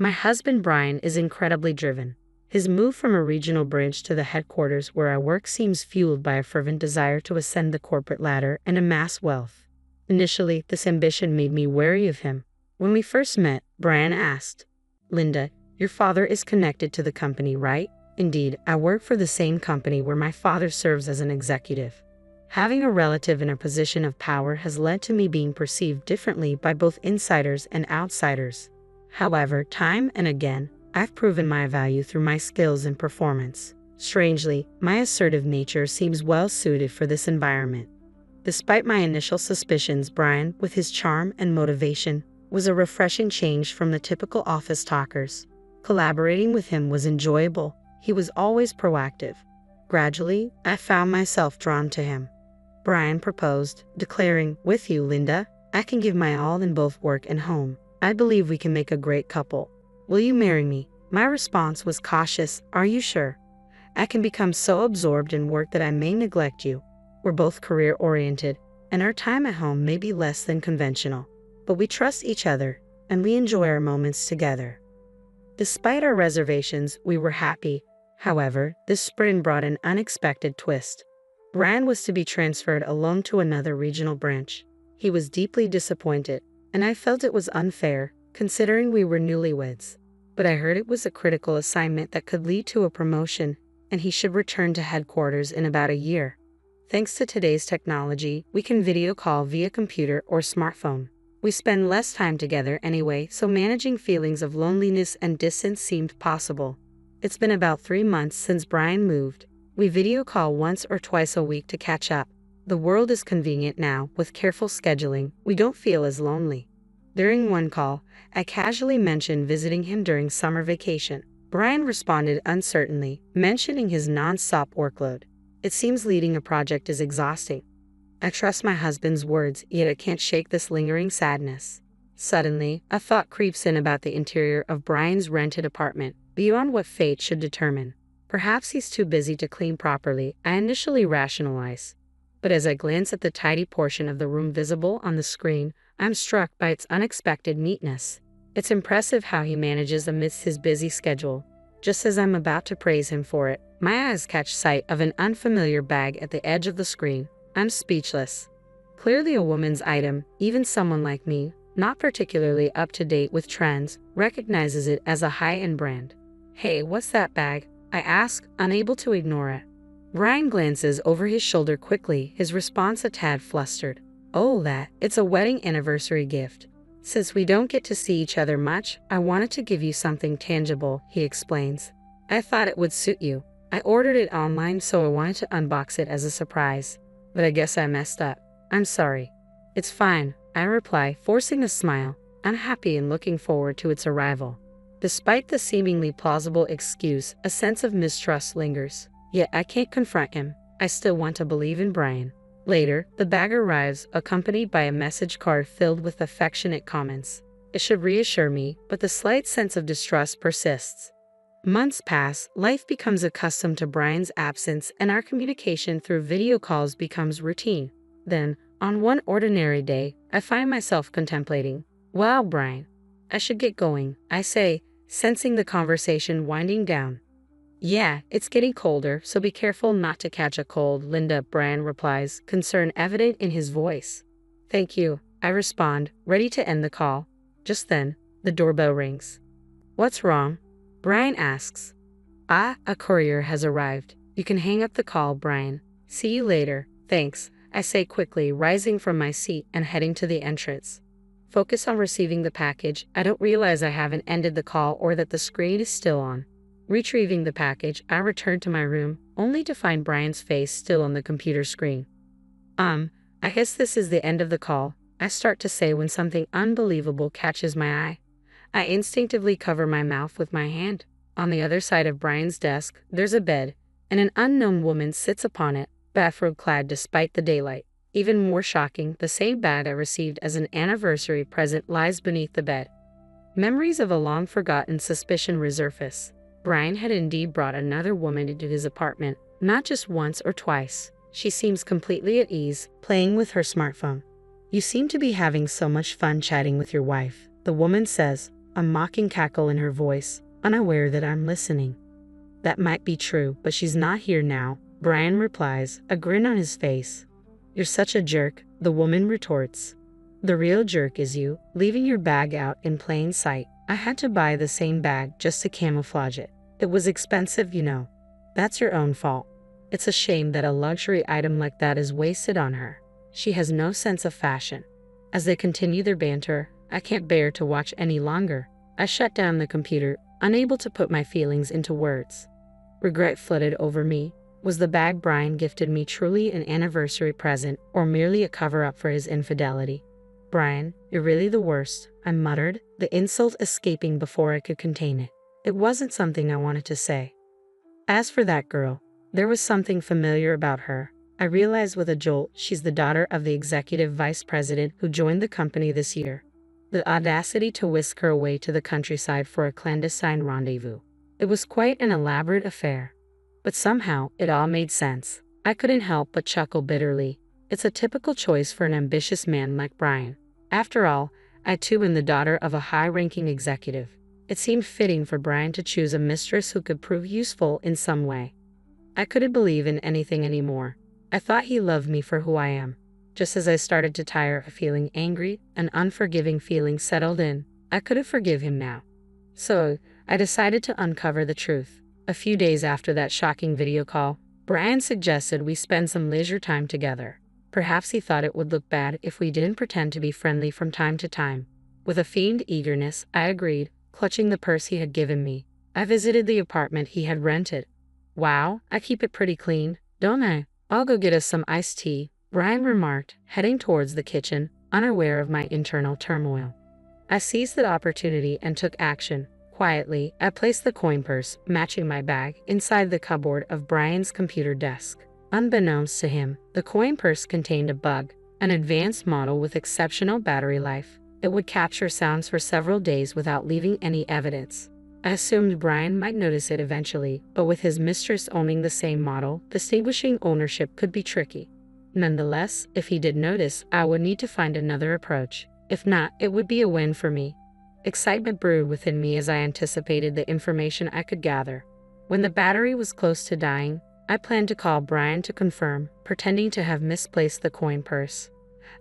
My husband Brian is incredibly driven. His move from a regional branch to the headquarters where I work seems fueled by a fervent desire to ascend the corporate ladder and amass wealth. Initially, this ambition made me wary of him. When we first met, Brian asked, "Linda, your father is connected to the company, right?" "Indeed, I work for the same company where my father serves as an executive." Having a relative in a position of power has led to me being perceived differently by both insiders and outsiders. However, time and again, I've proven my value through my skills and performance. Strangely, my assertive nature seems well suited for this environment. Despite my initial suspicions, Brian, with his charm and motivation, was a refreshing change from the typical office talkers. Collaborating with him was enjoyable. He was always proactive. Gradually, I found myself drawn to him. Brian proposed, declaring, "With you, Linda, I can give my all in both work and home. I believe we can make a great couple. Will you marry me?" My response was cautious. "Are you sure? I can become so absorbed in work that I may neglect you. We're both career-oriented, and our time at home may be less than conventional. But we trust each other, and we enjoy our moments together." Despite our reservations, we were happy. However, this spring brought an unexpected twist. Brian was to be transferred alone to another regional branch. He was deeply disappointed, and I felt it was unfair, considering we were newlyweds. But I heard it was a critical assignment that could lead to a promotion, and he should return to headquarters in about a year. Thanks to today's technology, we can video call via computer or smartphone. We spend less time together anyway, so managing feelings of loneliness and distance seemed possible. It's been about 3 months since Brian moved. We video call once or twice a week to catch up. The world is convenient now. With careful scheduling, we don't feel as lonely. During one call, I casually mentioned visiting him during summer vacation. Brian responded uncertainly, mentioning his non-stop workload. "It seems leading a project is exhausting." I trust my husband's words, yet I can't shake this lingering sadness. Suddenly, a thought creeps in about the interior of Brian's rented apartment, beyond what fate should determine. Perhaps he's too busy to clean properly, I initially rationalize. But as I glance at the tidy portion of the room visible on the screen, I'm struck by its unexpected neatness. It's impressive how he manages amidst his busy schedule. Just as I'm about to praise him for it, my eyes catch sight of an unfamiliar bag at the edge of the screen. I'm speechless. Clearly a woman's item, even someone like me, not particularly up to date with trends, recognizes it as a high-end brand. "Hey, what's that bag?" I ask, unable to ignore it. Brian glances over his shoulder quickly, his response a tad flustered. "Oh, it's a wedding anniversary gift. Since we don't get to see each other much, I wanted to give you something tangible," he explains. "I thought it would suit you. I ordered it online, so I wanted to unbox it as a surprise. But I guess I messed up. I'm sorry." "It's fine," I reply, forcing a smile. I'm happy and looking forward to its arrival. Despite the seemingly plausible excuse, a sense of mistrust lingers. Yet I can't confront him. I still want to believe in Brian. Later, the bag arrives, accompanied by a message card filled with affectionate comments. It should reassure me, but the slight sense of distrust persists. Months pass, life becomes accustomed to Brian's absence, and our communication through video calls becomes routine. Then, on one ordinary day, I find myself contemplating, "Wow, Brian, I should get going," I say, sensing the conversation winding down. "Yeah, it's getting colder, so be careful not to catch a cold, Linda," Brian replies, concern evident in his voice. "Thank you," I respond, ready to end the call. Just then, the doorbell rings. "What's wrong?" Brian asks. A courier has arrived. You can hang up the call, Brian. See you later." "Thanks," I say quickly, rising from my seat and heading to the entrance. Focus on receiving the package. I don't realize I haven't ended the call or that the screen is still on. Retrieving the package, I return to my room, only to find Brian's face still on the computer screen. I guess this is the end of the call," I start to say when something unbelievable catches my eye. I instinctively cover my mouth with my hand. On the other side of Brian's desk, there's a bed, and an unknown woman sits upon it, bathrobe-clad despite the daylight. Even more shocking, the same bag I received as an anniversary present lies beneath the bed. Memories of a long-forgotten suspicion resurface. Brian had indeed brought another woman into his apartment, not just once or twice. She seems completely at ease, playing with her smartphone. "You seem to be having so much fun chatting with your wife," the woman says, a mocking cackle in her voice, unaware that I'm listening. That might be true, but she's not here now, Brian replies, a grin on his face. You're such a jerk, the woman retorts. The real jerk is you, leaving your bag out in plain sight. I had to buy the same bag just to camouflage it. It was expensive, you know. That's your own fault. It's a shame that a luxury item like that is wasted on her. She has no sense of fashion. As they continue their banter, I can't bear to watch any longer. I shut down the computer, unable to put my feelings into words. Regret flooded over me. Was the bag Brian gifted me truly an anniversary present, or merely a cover-up for his infidelity? Brian, you're really the worst, I muttered, the insult escaping before I could contain it. It wasn't something I wanted to say. As for that girl, there was something familiar about her. I realized with a jolt she's the daughter of the executive vice president who joined the company this year. The audacity to whisk her away to the countryside for a clandestine rendezvous. It was quite an elaborate affair. But somehow, it all made sense. I couldn't help but chuckle bitterly. It's a typical choice for an ambitious man like Brian. After all, I too am the daughter of a high-ranking executive. It seemed fitting for Brian to choose a mistress who could prove useful in some way. I couldn't believe in anything anymore. I thought he loved me for who I am. Just as I started to tire of feeling angry, an unforgiving feeling settled in. I couldn't forgive him now. So, I decided to uncover the truth. A few days after that shocking video call, Brian suggested we spend some leisure time together. Perhaps he thought it would look bad if we didn't pretend to be friendly from time to time. With a feigned eagerness, I agreed, clutching the purse he had given me. I visited the apartment he had rented. Wow, I keep it pretty clean, don't I? I'll go get us some iced tea, Brian remarked, heading towards the kitchen, unaware of my internal turmoil. I seized the opportunity and took action. Quietly, I placed the coin purse, matching my bag, inside the cupboard of Brian's computer desk. Unbeknownst to him, the coin purse contained a bug, an advanced model with exceptional battery life. It would capture sounds for several days without leaving any evidence. I assumed Brian might notice it eventually, but with his mistress owning the same model, distinguishing ownership could be tricky. Nonetheless, if he did notice, I would need to find another approach. If not, it would be a win for me. Excitement brewed within me as I anticipated the information I could gather. When the battery was close to dying, I planned to call Brian to confirm, pretending to have misplaced the coin purse.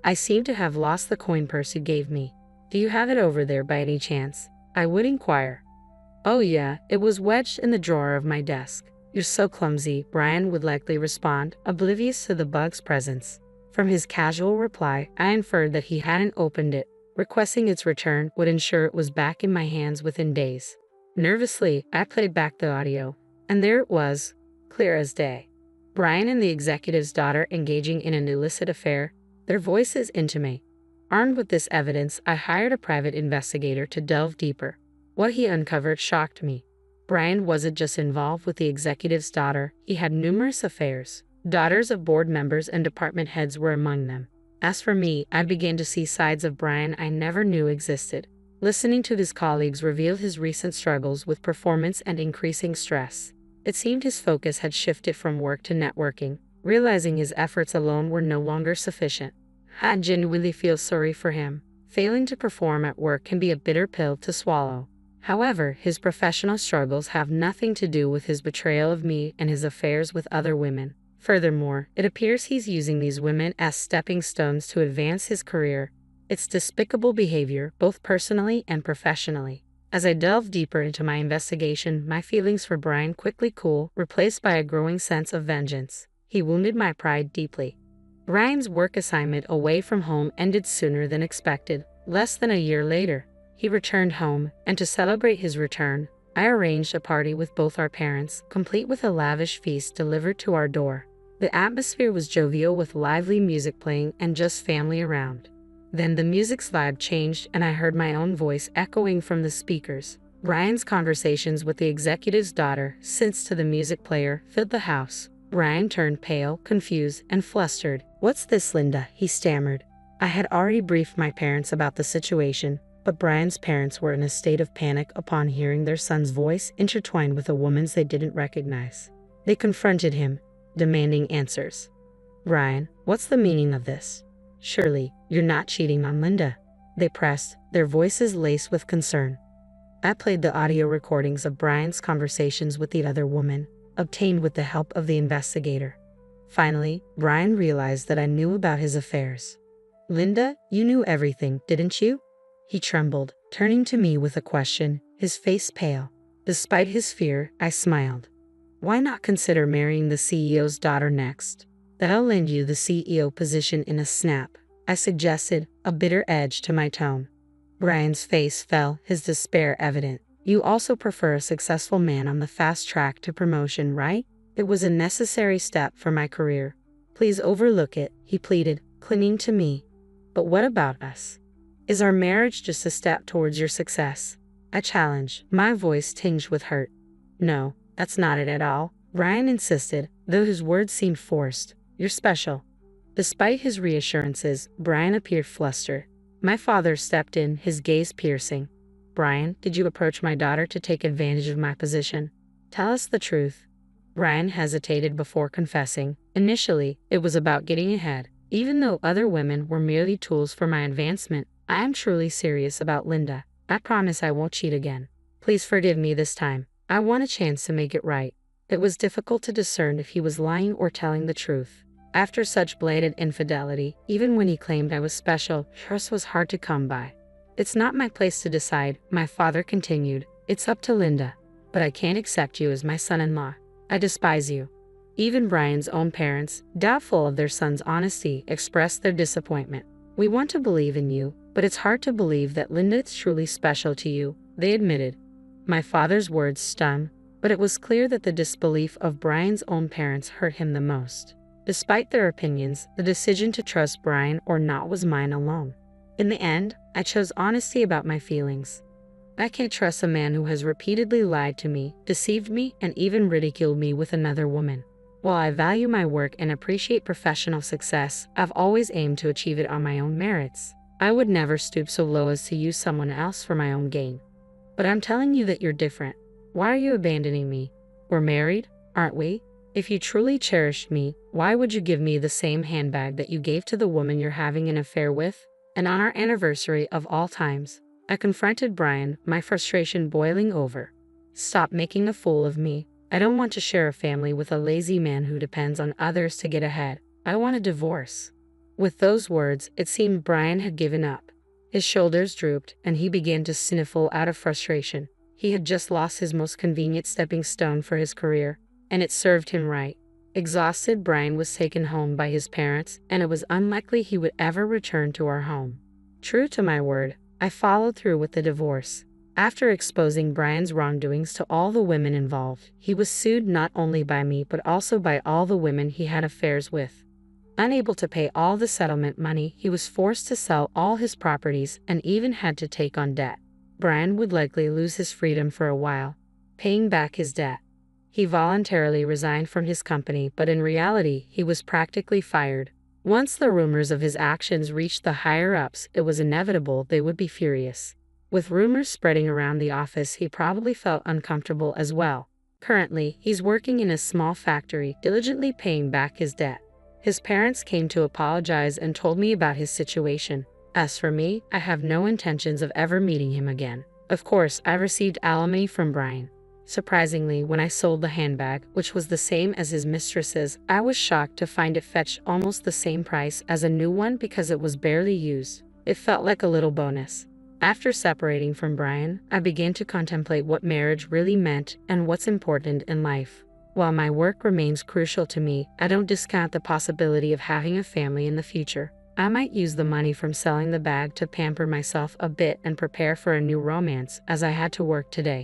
I seem to have lost the coin purse you gave me. Do you have it over there by any chance? I would inquire. Oh yeah, it was wedged in the drawer of my desk. You're so clumsy, Brian would likely respond, oblivious to the bug's presence. From his casual reply, I inferred that he hadn't opened it. Requesting its return would ensure it was back in my hands within days. Nervously, I played back the audio, and there it was, clear as day. Brian and the executive's daughter engaging in an illicit affair, their voices intimate. Armed with this evidence, I hired a private investigator to delve deeper. What he uncovered shocked me. Brian wasn't just involved with the executive's daughter, he had numerous affairs. Daughters of board members and department heads were among them. As for me, I began to see sides of Brian I never knew existed. Listening to his colleagues reveal his recent struggles with performance and increasing stress. It seemed his focus had shifted from work to networking, realizing his efforts alone were no longer sufficient. I genuinely feel sorry for him. Failing to perform at work can be a bitter pill to swallow. However, his professional struggles have nothing to do with his betrayal of me and his affairs with other women. Furthermore, it appears he's using these women as stepping stones to advance his career. It's despicable behavior, both personally and professionally. As I delved deeper into my investigation, my feelings for Brian quickly cooled, replaced by a growing sense of vengeance. He wounded my pride deeply. Brian's work assignment away from home ended sooner than expected. Less than a year later, he returned home, and to celebrate his return, I arranged a party with both our parents, complete with a lavish feast delivered to our door. The atmosphere was jovial with lively music playing and just family around. Then the music's vibe changed and I heard my own voice echoing from the speakers. Brian's conversations with the executive's daughter, since to the music player, filled the house. Brian turned pale, confused, and flustered. "What's this, Linda?" he stammered. I had already briefed my parents about the situation, but Brian's parents were in a state of panic upon hearing their son's voice intertwined with a woman's they didn't recognize. They confronted him, demanding answers. "Brian, what's the meaning of this? Surely, you're not cheating on Linda?" They pressed, their voices laced with concern. I played the audio recordings of Brian's conversations with the other woman, obtained with the help of the investigator. Finally, Brian realized that I knew about his affairs. "Linda, you knew everything, didn't you?" He trembled, turning to me with a question, his face pale. Despite his fear, I smiled. "Why not consider marrying the CEO's daughter next? That'll land you the CEO position in a snap," I suggested, a bitter edge to my tone. Brian's face fell, his despair evident. "You also prefer a successful man on the fast track to promotion, right? It was a necessary step for my career. Please overlook it," he pleaded, clinging to me. "But what about us? Is our marriage just a step towards your success?" I challenged, my voice tinged with hurt. "No, that's not it at all," Brian insisted, though his words seemed forced. "You're special." Despite his reassurances, Brian appeared flustered. My father stepped in, his gaze piercing. "Brian, did you approach my daughter to take advantage of my position? Tell us the truth." Brian hesitated before confessing. "Initially, it was about getting ahead. Even though other women were merely tools for my advancement, I am truly serious about Linda. I promise I won't cheat again. Please forgive me this time. I want a chance to make it right." It was difficult to discern if he was lying or telling the truth. After such blatant infidelity, even when he claimed I was special, trust was hard to come by. "It's not my place to decide," my father continued. "It's up to Linda. But I can't accept you as my son-in-law. I despise you." Even Brian's own parents, doubtful of their son's honesty, expressed their disappointment. "We want to believe in you, but it's hard to believe that Linda is truly special to you," they admitted. My father's words stung, but it was clear that the disbelief of Brian's own parents hurt him the most. Despite their opinions, the decision to trust Brian or not was mine alone. In the end, I chose honesty about my feelings. I can't trust a man who has repeatedly lied to me, deceived me, and even ridiculed me with another woman. While I value my work and appreciate professional success, I've always aimed to achieve it on my own merits. I would never stoop so low as to use someone else for my own gain. But I'm telling you that you're different. Why are you abandoning me? We're married, aren't we? If you truly cherished me, why would you give me the same handbag that you gave to the woman you're having an affair with? And on our anniversary of all times, I confronted Brian, my frustration boiling over. "Stop making a fool of me. I don't want to share a family with a lazy man who depends on others to get ahead. I want a divorce." With those words, it seemed Brian had given up. His shoulders drooped, and he began to sniffle out of frustration. He had just lost his most convenient stepping stone for his career, and it served him right. Exhausted, Brian was taken home by his parents, and it was unlikely he would ever return to our home. True to my word, I followed through with the divorce. After exposing Brian's wrongdoings to all the women involved, he was sued not only by me but also by all the women he had affairs with. Unable to pay all the settlement money, he was forced to sell all his properties and even had to take on debt. Brian would likely lose his freedom for a while, paying back his debt. He voluntarily resigned from his company, but in reality, he was practically fired. Once the rumors of his actions reached the higher-ups, it was inevitable they would be furious. With rumors spreading around the office, he probably felt uncomfortable as well. Currently, he's working in a small factory, diligently paying back his debt. His parents came to apologize and told me about his situation. As for me, I have no intentions of ever meeting him again. Of course, I received alimony from Brian. Surprisingly, when I sold the handbag, which was the same as his mistress's, I was shocked to find it fetched almost the same price as a new one because it was barely used. It felt like a little bonus. After separating from Brian, I began to contemplate what marriage really meant and what's important in life. While my work remains crucial to me, I don't discount the possibility of having a family in the future. I might use the money from selling the bag to pamper myself a bit and prepare for a new romance, as I had to work today.